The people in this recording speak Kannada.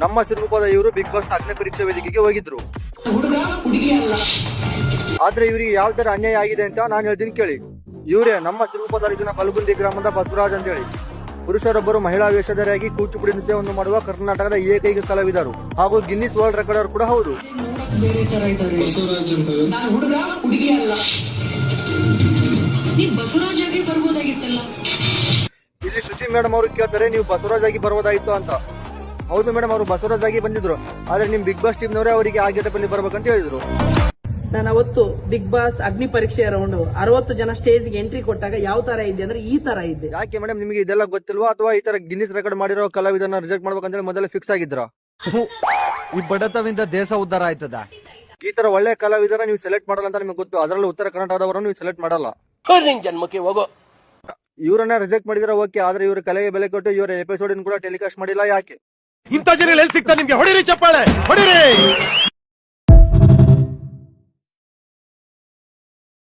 ನಮ್ಮ ಸಿರುಗುಪ್ಪದ ಇವರು ಬಿಗ್ ಬಾಸ್ ಅಗ್ನಿ ಪರೀಕ್ಷೆ ವೇದಿಕೆಗೆ ಹೋಗಿದ್ರು. ಆದ್ರೆ ಇವರಿಗೆ ಯಾವ ತರ ಅನ್ಯಾಯ ಆಗಿದೆ ಅಂತ ನಾನು ಹೇಳ್ತೀನಿ ಕೇಳಿ. ಇವರೇ ನಮ್ಮ ಸಿರುಗುಪ್ಪ ತಾಲೂಕಿನ ಬಲಗುಂದಿ ಗ್ರಾಮದ ಬಸವರಾಜ್ ಅಂತ ಹೇಳಿ. ಪುರುಷರೊಬ್ಬರು ಮಹಿಳಾ ವೇಷಧಾರಿಯಾಗಿ ಕೂಚುಪುಡಿ ನೃತ್ಯವನ್ನು ಮಾಡುವ ಕರ್ನಾಟಕದ ಏಕೈಕ ಕಲಾವಿದರು ಹಾಗೂ ಗಿನ್ನಿಸ್ ವರ್ಲ್ಡ್ ರೆಕಾರ್ಡರ್ ಕೂಡ ಹೌದು. ಇಲ್ಲಿ ಶ್ರುತಿ ಮೇಡಮ್ ಅವರು ಕೇಳ್ತಾರೆ, ನೀವು ಬಸವರಾಜ್ ಆಗಿ ಬರ್ಬೋದಾಗಿತ್ತು ಅಂತ. ಹೌದು ಮೇಡಮ್, ಅವರು ಬಸವರಾಜ್ ಆಗಿ ಬಂದಿದ್ರು. ಆದ್ರೆ ನಿಮ್ ಬಿಗ್ ಬಾಸ್ ಟೀಮ್ನವರೇ ಅವರಿಗೆ ಆ ಗೆಟಪಲ್ಲಿ ಬರ್ಬೇಕಂತ ಹೇಳಿದ್ರು. ನಾನು ಅವತ್ತು ಬಿಗ್ ಬಾಸ್ ಅಗ್ನಿ ಪರೀಕ್ಷೆ ರೌಂಡ್ 60 ಜನ ಸ್ಟೇಜ್ಗೆ ಎಂಟ್ರಿ ಕೊಟ್ಟಾಗ ಯಾವ ತರ ಇದ್ದೆ ಅಂದ್ರೆ ಈ ತರ ಇದ್ದೆ. ಯಾಕೆ ಮೇಡಮ್, ನಿಮಗೆ ಇದೆಲ್ಲ ಗೊತ್ತಿಲ್ವಾ? ಅಥವಾ ಈ ತರ ಗಿನ್ನಿಸ್ ರೆಕಾರ್ಡ್ ಮಾಡಿರೋ ಕಲಾವಿದನ್ನ ರಿಜೆಕ್ಟ್ ಮಾಡ್ಬೇಕಂತ ಹೇಳಿ ಮೊದಲೇ ಫಿಕ್ಸ್ ಆಗಿದ್ರ? ಈ ಬಡತವಿಂದ ದೇಶ ಉದ್ಧಾರ ಆಯ್ತದ. ಈ ತರ ಒಳ್ಳೆ ಕಲಾವಿದರ ನೀವು ಸೆಲೆಕ್ಟ್ ಮಾಡಲ್ಲ ಅಂತ ನಿಮಗೆ ಗೊತ್ತು. ಅದರಲ್ಲೂ ಉತ್ತರ ಕರ್ನಾಟಕದವರನ್ನು ನೀವು ಸೆಲೆಕ್ಟ್ ಮಾಡಲ್ಲ. ಜನ್ಮಕ್ಕೆ ಹೋಗೋ ಇವರನ್ನ ರಿಜೆಕ್ಟ್ ಮಾಡಿದ್ರೆ ಓಕೆ, ಆದ್ರೆ ಇವ್ರ ಕಲೆಗೆ ಬೆಲೆ ಕೊಟ್ಟು ಇವರ ಎಪಿಸೋಡ್ ಕೂಡ ಟೆಲಿಕಾಸ್ಟ್ ಮಾಡಿಲ್ಲ. ಯಾಕೆ? ಇಂಥ ಜನ ಎಲ್ಲಿ ಸಿಗ್ತಾ ನಿಮ್ಗೆ? ಹೊಡಿರಿ ಚಪ್ಪಾಳೆ, ಹೊಡಿರಿ.